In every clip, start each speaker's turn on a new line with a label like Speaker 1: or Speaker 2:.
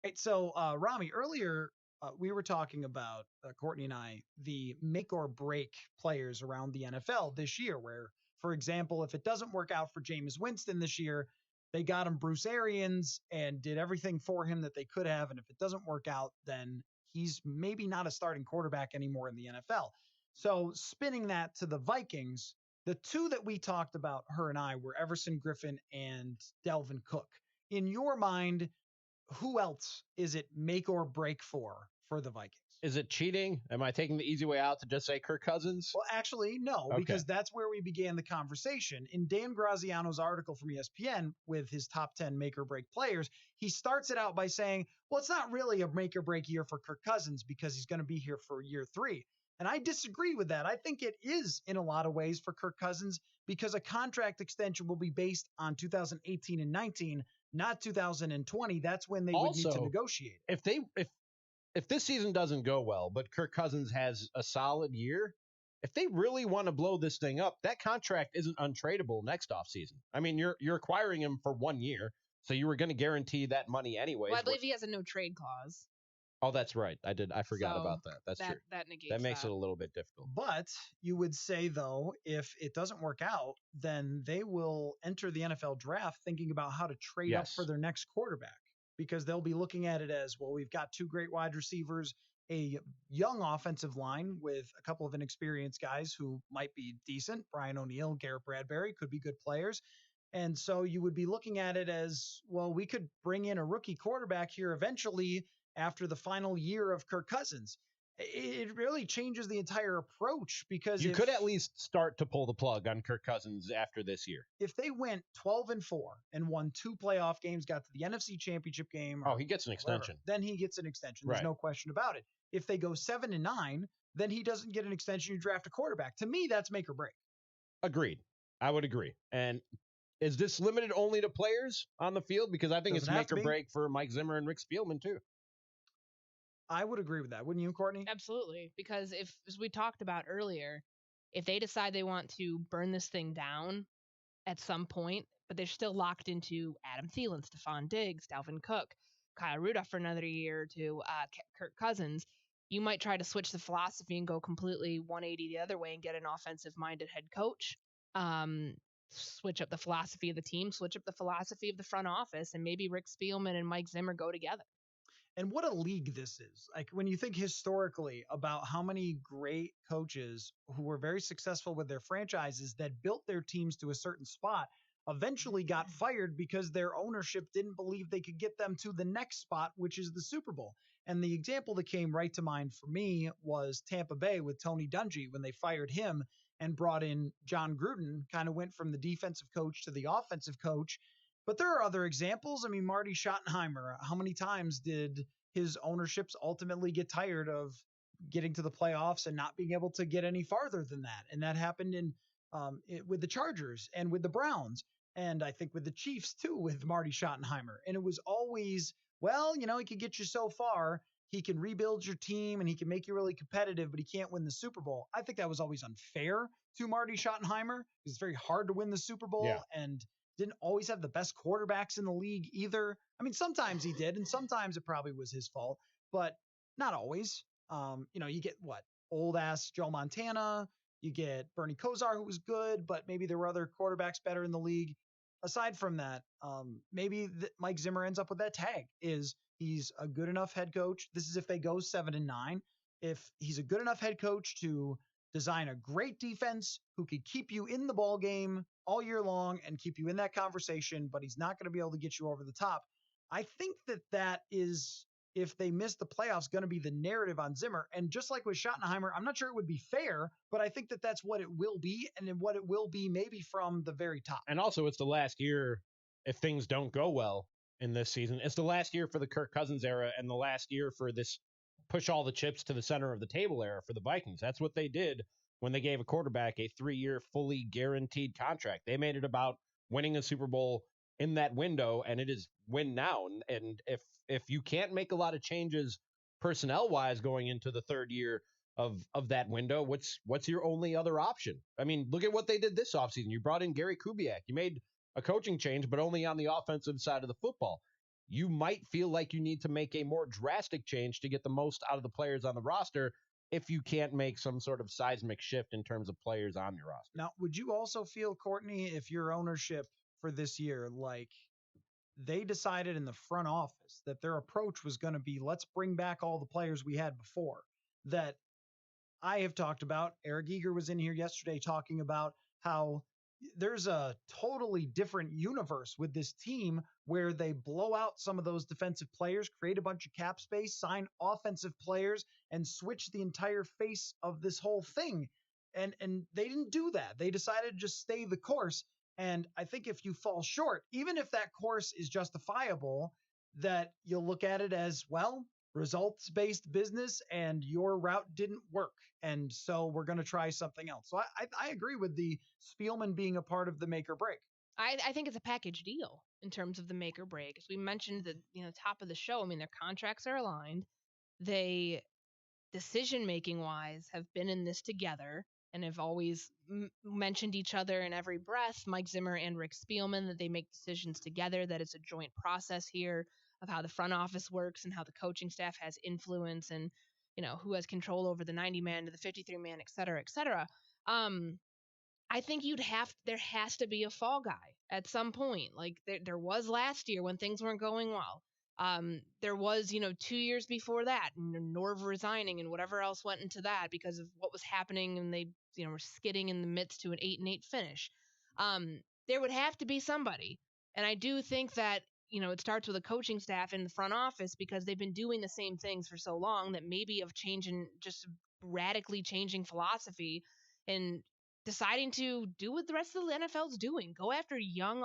Speaker 1: Right, so, Ramie, earlier we were talking about, Courtney and I, the make or break players around the NFL this year, where, for example, if it doesn't work out for Jameis Winston this year, they got him Bruce Arians and did everything for him that they could have. And if it doesn't work out, then he's maybe not a starting quarterback anymore in the NFL. So, spinning that to the Vikings, the two that we talked about, her and I, were Everson Griffin and Delvin Cook. In your mind, who else is it make or break for the Vikings?
Speaker 2: Is it cheating? Am I taking the easy way out to just say Kirk Cousins?
Speaker 1: Well, actually, no,
Speaker 2: Okay.
Speaker 1: because that's where we began the conversation. In Dan Graziano's article from ESPN with his top 10 make or break players, he starts it out by saying, well, it's not really a make or break year for Kirk Cousins because he's going to be here for year 3. And I disagree with that. I think it is in a lot of ways for Kirk Cousins because a contract extension will be based on 2018 and 19, not 2020. That's when they would need to
Speaker 2: Also,
Speaker 1: negotiate.
Speaker 2: If this season doesn't go well, but Kirk Cousins has a solid year, if they really want to blow this thing up, that contract isn't untradeable next offseason. I mean, you're acquiring him for 1 year, so you were going to guarantee that money anyways.
Speaker 3: Well, I believe he has a no trade clause.
Speaker 2: Oh, that's right. I forgot
Speaker 3: So
Speaker 2: about that. That's true.
Speaker 3: That negates
Speaker 2: That makes it a little bit difficult.
Speaker 1: But you would say, though, if it doesn't work out, then they will enter the NFL draft thinking about how to trade up
Speaker 2: Yes.
Speaker 1: for their next quarterback because they'll be looking at it as, well, we've got 2 great wide receivers, a young offensive line with a couple of inexperienced guys who might be decent. Brian O'Neill, Garrett Bradbury could be good players. And so you would be looking at it as, well, we could bring in a rookie quarterback here eventually after the final year of Kirk Cousins. It really changes the entire approach because
Speaker 2: You could at least start to pull the plug on Kirk Cousins after this year.
Speaker 1: if they went 12-4 and won 2 playoff games, got to the NFC Championship game,
Speaker 2: Oh, he gets an extension.
Speaker 1: then he gets an extension. There's
Speaker 2: Right.
Speaker 1: no question about it. If they go 7-9, then he doesn't get an extension. You draft a quarterback. To me, that's make or break.
Speaker 2: Agreed. I would agree. And is this limited only to players on the field? Because I think
Speaker 1: Doesn't
Speaker 2: it's
Speaker 1: have
Speaker 2: make
Speaker 1: to
Speaker 2: or
Speaker 1: be.
Speaker 2: break for Mike Zimmer and Rick Spielman, too.
Speaker 1: I would agree with that. Wouldn't you, Courtney?
Speaker 3: Absolutely. Because if, as we talked about earlier, if they decide they want to burn this thing down at some point, but they're still locked into Adam Thielen, Stephon Diggs, Dalvin Cook, Kyle Rudolph for another year or 2, Kirk Cousins, you might try to switch the philosophy and go completely 180 the other way and get an offensive-minded head coach. Switch up the philosophy of the team, switch up the philosophy of the front office, and maybe Rick Spielman and Mike Zimmer go together.
Speaker 1: And what a league this is. Like when you think historically about how many great coaches who were very successful with their franchises that built their teams to a certain spot eventually got fired because their ownership didn't believe they could get them to the next spot, which is the Super Bowl. And the example that came right to mind for me was Tampa Bay with Tony Dungy when they fired him and brought in John Gruden, kind of went from the defensive coach to the offensive coach. But there are other examples. I mean, Marty Schottenheimer, how many times did his ownerships ultimately get tired of getting to the playoffs and not being able to get any farther than that? And that happened with the Chargers and with the Browns. And I think with the Chiefs too, with Marty Schottenheimer. And it was always, well, he can get you so far. He can rebuild your team and he can make you really competitive, but he can't win the Super Bowl. I think that was always unfair to Marty Schottenheimer. It's very hard to win the Super Bowl and didn't always have the best quarterbacks in the league either. I mean, sometimes he did, and sometimes it probably was his fault, but not always. You get old ass Joe Montana. You get Bernie Kosar, who was good, but maybe there were other quarterbacks better in the league. Aside from that, maybe Mike Zimmer ends up with that tag is he's a good enough head coach. This is if they go 7-9. If he's a good enough head coach to design a great defense who could keep you in the ball game all year long and keep you in that conversation, but he's not going to be able to get you over the top. I think that is, if they miss the playoffs, going to be the narrative on Zimmer. And just like with Schottenheimer, I'm not sure it would be fair, but I think that's what it will be, and what it will be maybe from the very top.
Speaker 2: And also, it's the last year, if things don't go well in this season, it's the last year for the Kirk Cousins era and the last year for this push all the chips to the center of the table era for the Vikings. That's what they did when they gave a quarterback a 3-year fully guaranteed contract. They made it about winning a Super Bowl in that window, and it is win now. And if you can't make a lot of changes personnel-wise going into the 3rd year of that window, what's your only other option? I mean, look at what they did this offseason. You brought in Gary Kubiak. You made a coaching change, but only on the offensive side of the football. you might feel like you need to make a more drastic change to get the most out of the players on the roster if you can't make some sort of seismic shift in terms of players on your roster.
Speaker 1: Now, would you also feel, Courtney, if your ownership for this year, like they decided in the front office that their approach was going to be, let's bring back all the players we had before, that I have talked about. Eric Eager was in here yesterday talking about how there's a totally different universe with this team where they blow out some of those defensive players, create a bunch of cap space, sign offensive players, and switch the entire face of this whole thing. And they didn't do that. They decided to just stay the course. And I think if you fall short, even if that course is justifiable, that you'll look at it as, well, results-based business and your route didn't work. And so we're going to try something else. So I agree with the Spielman being a part of the make or break.
Speaker 3: I think it's a package deal in terms of the make or break. As we mentioned at the top of the show, I mean, their contracts are aligned. They, decision-making wise, have been in this together and have always mentioned each other in every breath, Mike Zimmer and Rick Spielman, that they make decisions together, that it's a joint process here of how the front office works and how the coaching staff has influence and, who has control over the 90-man to the 53-man, et cetera, et cetera. I think there has to be a fall guy at some point. Like there was last year when things weren't going well. There was, 2 years before that, Norv resigning and whatever else went into that because of what was happening, and they, were skidding in the midst to an 8-8 finish. There would have to be somebody, and I do think that it starts with a coaching staff in the front office because they've been doing the same things for so long that maybe of changing, just radically changing philosophy and deciding to do what the rest of the NFL's doing. Go after young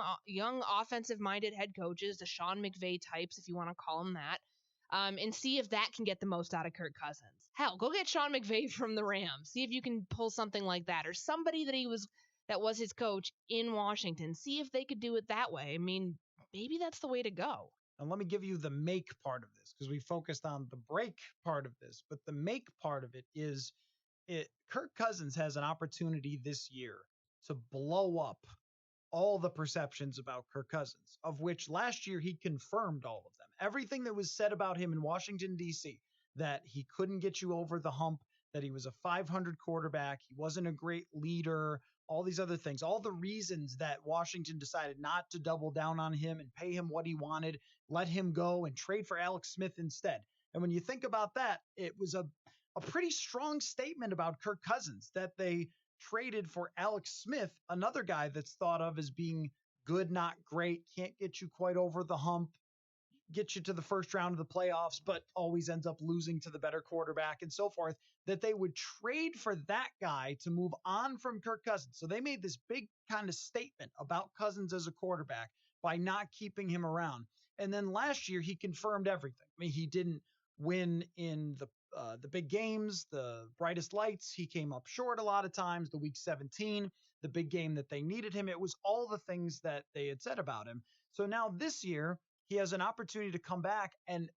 Speaker 3: offensive-minded head coaches, the Sean McVay types, if you want to call them that, and see if that can get the most out of Kirk Cousins. Hell, go get Sean McVay from the Rams. See if you can pull something like that, or somebody that was his coach in Washington. See if they could do it that way. I mean, maybe that's the way to go.
Speaker 1: And let me give you the make part of this, because we focused on the break part of this, but the make part of it is Kirk Cousins has an opportunity this year to blow up all the perceptions about Kirk Cousins, of which last year he confirmed all of them. Everything that was said about him in Washington, D.C., that he couldn't get you over the hump, that he was a 500 quarterback, he wasn't a great leader, all these other things, all the reasons that Washington decided not to double down on him and pay him what he wanted, let him go and trade for Alex Smith instead. And when you think about that, it was a pretty strong statement about Kirk Cousins that they traded for Alex Smith, another guy that's thought of as being good, not great, can't get you quite over the hump, get you to the first round of the playoffs, but always ends up losing to the better quarterback and so forth, that they would trade for that guy to move on from Kirk Cousins. So they made this big kind of statement about Cousins as a quarterback by not keeping him around. And then last year, he confirmed everything. I mean, he didn't win in the big games, the brightest lights. He came up short a lot of times. The week 17, the big game that they needed him. It was all the things that they had said about him. So now this year, he has an opportunity to come back and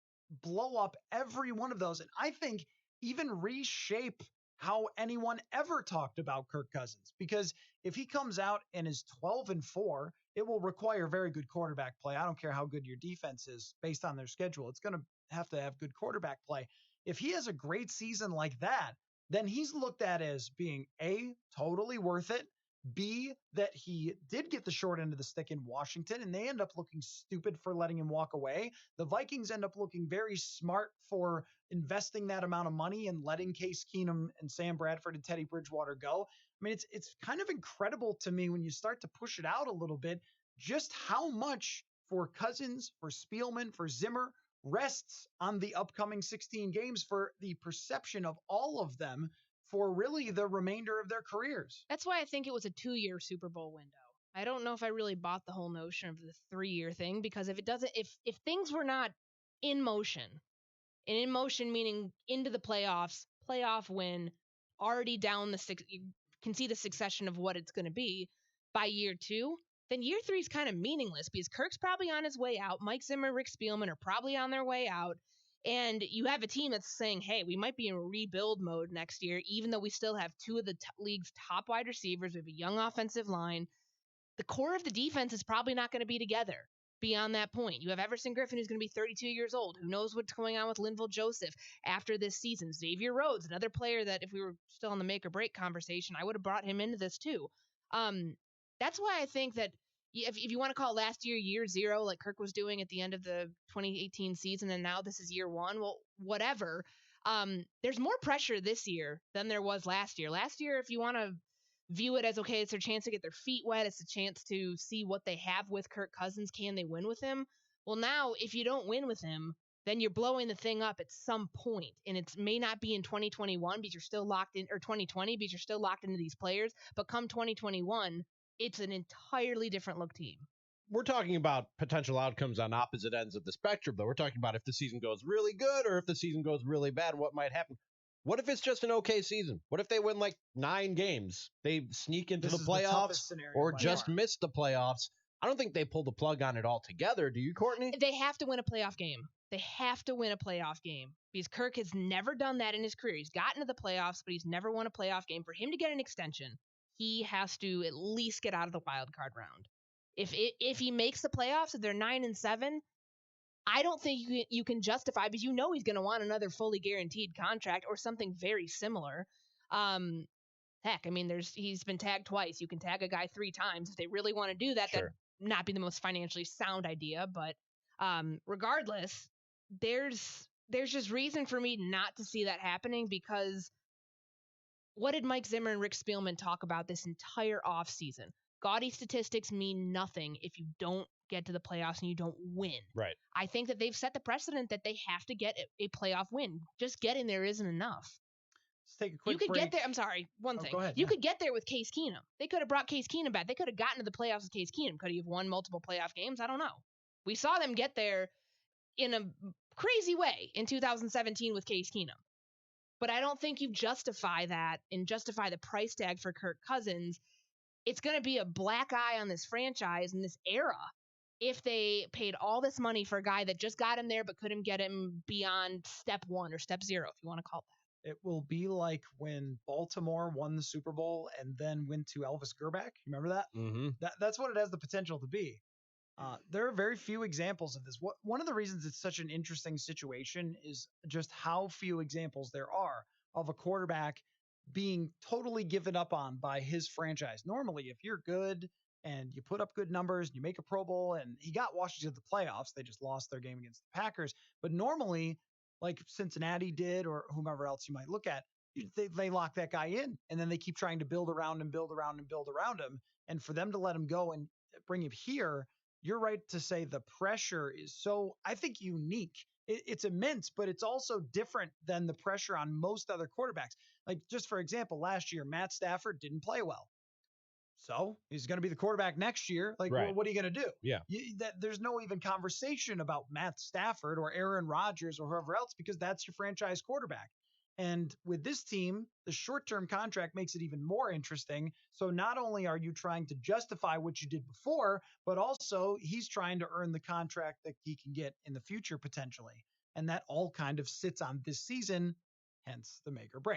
Speaker 1: blow up every one of those. And I think even reshape how anyone ever talked about Kirk Cousins. Because if he comes out and is 12-4, it will require very good quarterback play. I don't care how good your defense is based on their schedule. It's going to have good quarterback play. If he has a great season like that, then he's looked at as being A, totally worth it, B, that he did get the short end of the stick in Washington, and they end up looking stupid for letting him walk away. The Vikings end up looking very smart for investing that amount of money and letting Case Keenum and Sam Bradford and Teddy Bridgewater go. I mean, it's kind of incredible to me when you start to push it out a little bit, just how much for Cousins, for Spielman, for Zimmer, rests on the upcoming 16 games for the perception of all of them for really the remainder of their careers.
Speaker 3: That's why I think it was a 2-year Super Bowl window. I don't know if I really bought the whole notion of the 3-year thing, because if things were not in motion, and in motion meaning into the playoffs, playoff win, already down you can see the succession of what it's going to be by year 2, then year 3 is kind of meaningless because Kirk's probably on his way out. Mike Zimmer, Rick Spielman are probably on their way out. And you have a team that's saying, hey, we might be in rebuild mode next year, even though we still have 2 of the league's top wide receivers. We have a young offensive line. The core of the defense is probably not going to be together. beyond that point. You have Everson Griffin, who's going to be 32 years old. Who knows what's going on with Linval Joseph after this season? Xavier Rhodes, another player that if we were still on the make or break conversation, I would have brought him into this too. That's why I think that if you want to call last year 0, like Kirk was doing at the end of the 2018 season, and now this is year 1, well, whatever. There's more pressure this year than there was last year. Last year, if you want to view it as, okay, it's their chance to get their feet wet, it's a chance to see what they have with Kirk Cousins, can they win with him? Well, now, if you don't win with him, then you're blowing the thing up at some point, and it may not be in 2021 because you're still locked in, or 2020 because you're still locked into these players, but come 2021, it's an entirely different look team.
Speaker 2: We're talking about potential outcomes on opposite ends of the spectrum, though. We're talking about if the season goes really good or if the season goes really bad, what might happen. What if it's just an okay season? What if they win like 9 games? They sneak into the playoffs or just miss the playoffs? I don't think they pull the plug on it altogether. Do you, Courtney?
Speaker 3: They have to win a playoff game. They have to win a playoff game because Kirk has never done that in his career. He's gotten to the playoffs, but he's never won a playoff game. For him to get an extension, he has to at least get out of the wild card round. If he makes the playoffs, if they're 9-7, I don't think you can justify, because you know he's going to want another fully guaranteed contract or something very similar. Heck, I mean, he's been tagged twice. You can tag a guy 3 times if they really want to do that.
Speaker 2: Sure.
Speaker 3: That'd not be the most financially sound idea, but regardless, there's just reason for me not to see that happening, because what did Mike Zimmer and Rick Spielman talk about this entire offseason? Gaudy statistics mean nothing if you don't get to the playoffs and you don't win.
Speaker 2: Right.
Speaker 3: I think that they've set the precedent that they have to get a playoff win. Just getting there isn't enough.
Speaker 1: Let's take a quick
Speaker 3: You could
Speaker 1: break.
Speaker 3: get there. I'm sorry. One thing.
Speaker 1: Go ahead.
Speaker 3: You could get there with Case Keenum. They could have brought Case Keenum back. They could have gotten to the playoffs with Case Keenum. Could he have won multiple playoff games? I don't know. We saw them get there in a crazy way in 2017 with Case Keenum. But I don't think you justify that and justify the price tag for Kirk Cousins. It's going to be a black eye on this franchise in this era if they paid all this money for a guy that just got him there but couldn't get him beyond step 1 or step 0, if you want to call it that.
Speaker 1: It will be like when Baltimore won the Super Bowl and then went to Elvis Grbac. You remember that?
Speaker 2: Mm-hmm.
Speaker 1: That's what it has the potential to be. There are very few examples of this. One of the reasons it's such an interesting situation is just how few examples there are of a quarterback being totally given up on by his franchise. Normally, if you're good and you put up good numbers and you make a Pro Bowl, and he got Washington to the playoffs, they just lost their game against the Packers. But normally, like Cincinnati did or whomever else you might look at, they lock that guy in, and then they keep trying to build around him. And for them to let him go and bring him here, you're right to say the pressure is so, I think, unique. It's immense, but it's also different than the pressure on most other quarterbacks. Like, just for example, last year, Matt Stafford didn't play well. So he's going to be the quarterback next year. Like,
Speaker 2: right.
Speaker 1: Well, what are you going to do?
Speaker 2: Yeah.
Speaker 1: There's no even conversation about Matt Stafford or Aaron Rodgers or whoever else, because that's your franchise quarterback. And with this team, the short-term contract makes it even more interesting. So not only are you trying to justify what you did before, but also he's trying to earn the contract that he can get in the future potentially. And that all kind of sits on this season, hence the make or break.